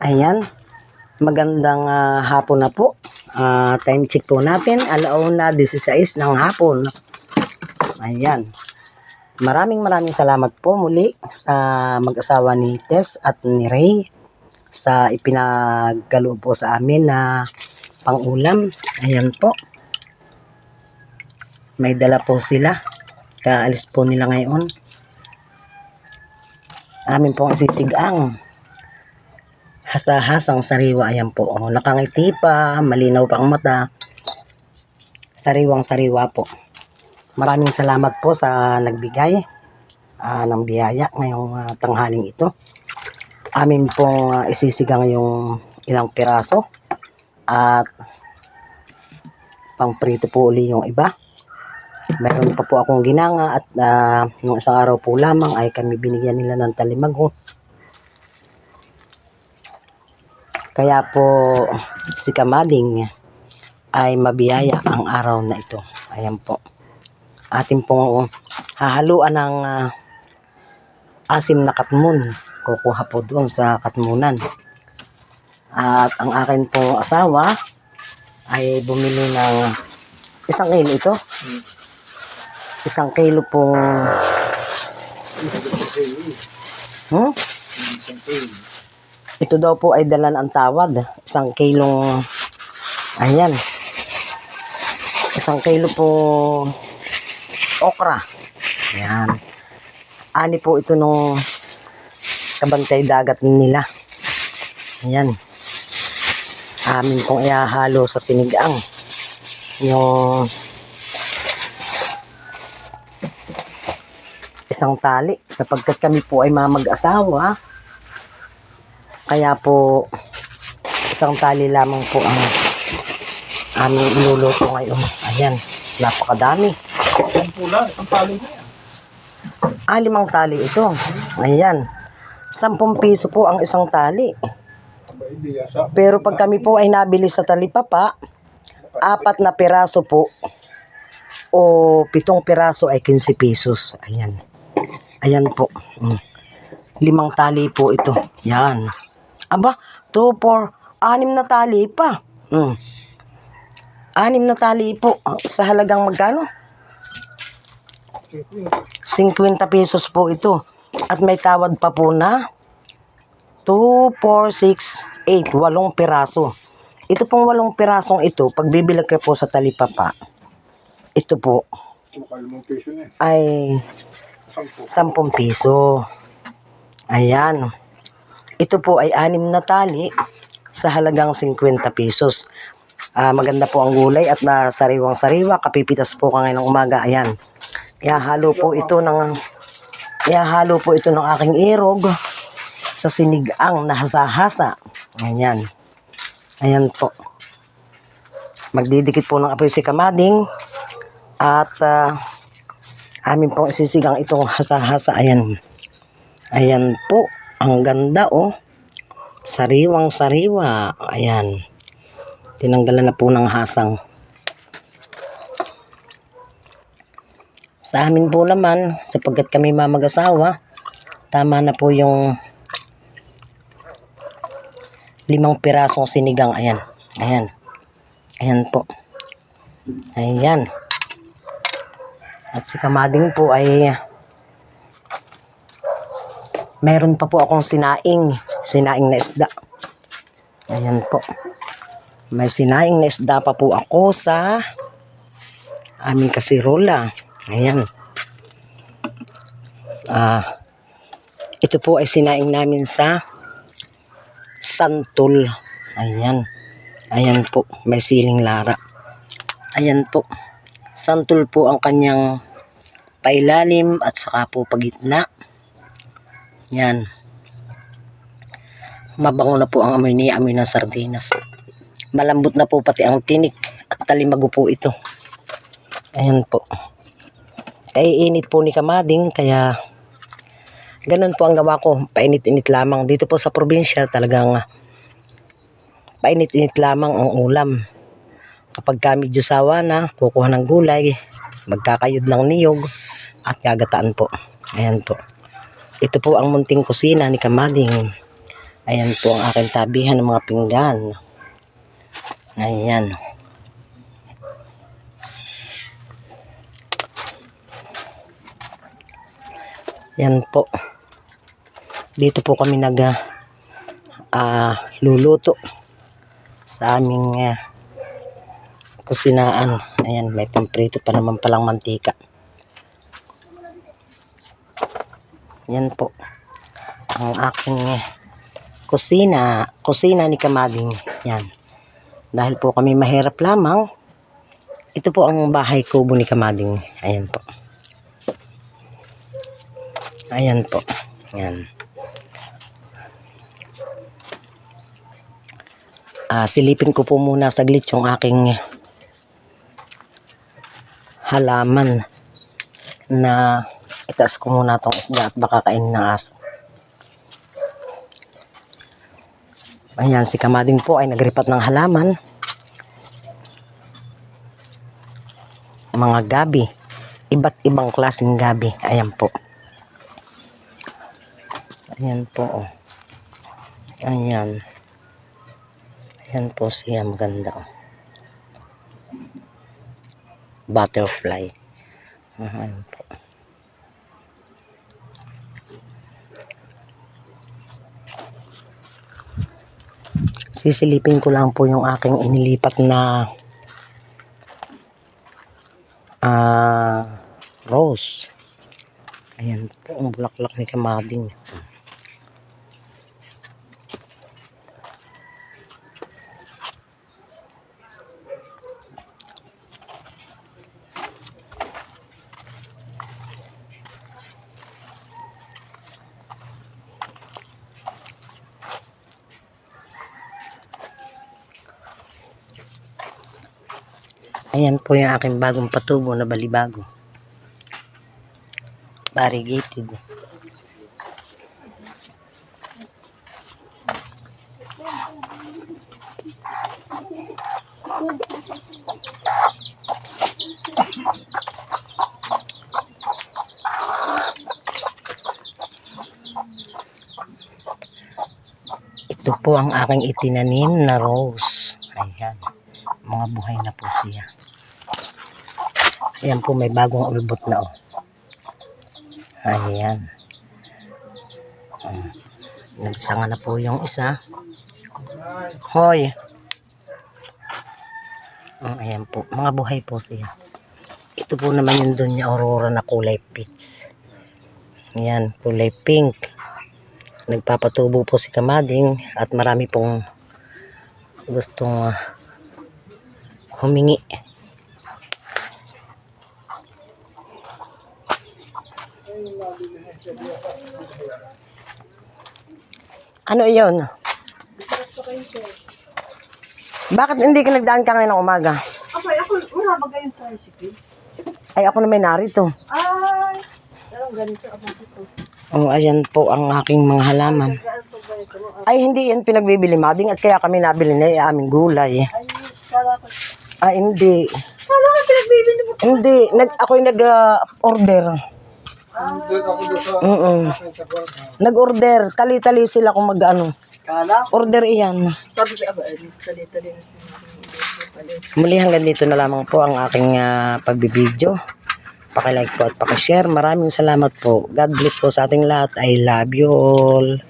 Ayan, magandang hapon na po. Time check po natin, 1:16 ng hapon. Ayan, maraming salamat po muli sa mag-asawa ni Tess at ni Ray sa ipinagkaloob po sa amin na pang-ulam. Ayan po, may dala po sila, kaalis po nila ngayon. Amin po ang sisigang hasa-hasang sariwa. Ayan po, nakangiti pa, malinaw pa ang mata, sariwang sariwa po. Maraming salamat po sa nagbigay ng biyaya ngayong tanghaling ito. Amin pong isisigang yung ilang piraso at pangprito po uli yung iba. Meron pa po akong ginanga at nung isang araw po lamang ay kami binigyan nila ng talimago. Kaya po si Kamading ay mabiyaya ang araw na ito. Ayan po. Atin pong hahaluan ng asim na katmun. Kukuha po doon sa katmunan. At ang akin po asawa ay bumili ng 1 kilo ito. 1 kilo po. Ito daw po ay dalan ang tawad. 1 kilong, ayan, 1 kilo po okra. Ayan. Ani po ito nung kabantay dagat nila. Ayan. Amin pong ihahalo sa sinigang. Yung 1 tali. Sapagkat kami po ay mamag-asawa, kaya po 1 tali lamang po ang aming iluluto ngayon. Ayan, napakadami. Ang pula, ang tali na yan. 5 tali ito. Ayan, 10 piso po ang 1 tali. Pero pag kami po ay nabili sa talipapa, 4 na piraso po o 7 piraso ay 15 pesos. Ayan. Ayan po. 5 tali po ito. Yan. Aba, 2, 4, 6 na tali pa. 6 na tali po. Sa halagang magkano? 50 pesos po ito. At may tawad pa po na 2, 4, 6, 8. 8 piraso. Ito pong 8 pirasong ito, pag bibilag kayo po sa talipapa, ito po ay 10 piso. Ayan. Ito po ay 6 na tali sa halagang 50 pesos. Maganda po ang gulay at sariwang sariwa. Kapipitas po ka ngayon ng umaga. Ayan. Ihahalo po ito ng aking irog sa sinigang na hasa-hasa. Ayan. Ayan po. Magdidikit po ng apoy si Kamading at amin pong isisigang itong hasa-hasa. Ayan. Ayan po. Ang ganda oh. Sariwang sariwa. Ayan. Tinanggalan na po ng hasang. Sa amin po naman, sapagkat kami mamag-asawa, tama na po yung 5 pirasong sinigang. Ayan. Ayan. Ayan po. Ayan. At si Kamading po ay meron pa po akong sinaing na isda. Ayan po. May sinaing na isda pa po ako sa aming kasirola. Ayan. Ito po ay sinaing namin sa santol. Ayan. Ayan po. May siling lara. Ayan po. Santol po ang kanyang pailalim at saka po pagitna. Yan. Mabango na po ang amoy niya, amoy ng sardinas. Malambot na po pati ang tinik at talimago po ito. Ayan po. Kaiinit po ni Kamading, kaya ganun po ang gawa ko. Painit-init lamang. Dito po sa probinsya talagang painit-init lamang ang ulam. Kapag kami jusawa na, kukuha ng gulay, magkakayod ng niyog at gagataan po. Ayan po. Ito po ang munting kusina ni Kamading. Ayan po ang aking tabihan ng mga pinggan. Ayan. Yan po. Dito po kami luluto sa aming kusinaan. Ayan, may pamprito pa naman palang mantika. Yan po ang aking kusina ni Kamading. Yan. Dahil po kami mahirap lamang, ito po ang bahay kubo ni Kamading. Ayan po. Ayan po. Yan. Silipin ko po muna saglit yung aking halaman na itaas ko muna itong isda at baka kainin ng aso. Ayan, si Kamading po ay nagripat ng halaman. Mga gabi. Iba't ibang klaseng gabi. Ayan po. Ayan po. Oh. Ayan. Ayan po siya. Maganda. Oh. Butterfly. Ayan po. Sisilipin ko lang po yung aking inilipat na rose. Ayan po ang bulaklak ni Kamading. Ayan po yung aking bagong patubo na balibago. Variegated. Ito po ang aking itinanim na rose. Ayan. Mga buhay na po siya. Ayan po, may bagong ulbot na oh. Ayan. Nagsanga na po yung isa. Hoy. Ayan po, mga buhay po siya. Ito po naman yung doon niya aurora na kulay peach. Ayan, kulay pink. Nagpapatubo po si Kamading at marami pong gustong humingi. Ano iyon? Bakit hindi ka nagdaan ka ngayon ng umaga? Ako, wala ba kayong tricycle? Ay, ako na may narito. Ay, parang ganito ako dito. Oh, ayan po ang aking mga halaman. Ay, hindi yan pinagbibili, Mading, at kaya kami nabili na aming gulay. Ay, kala ko. Ah, hindi. Kala ko pinagbibili mo. Hindi, ako'y nag-order. Nag-order, tali-tali sila kung mag-ano. Kala ko. Order iyan. Sabi ko, salita din si Muli hanggang dito na lamang po ang aking pagbibideo. Pakilike po at pakishare. Maraming salamat po. God bless po sa ating lahat. I love you all.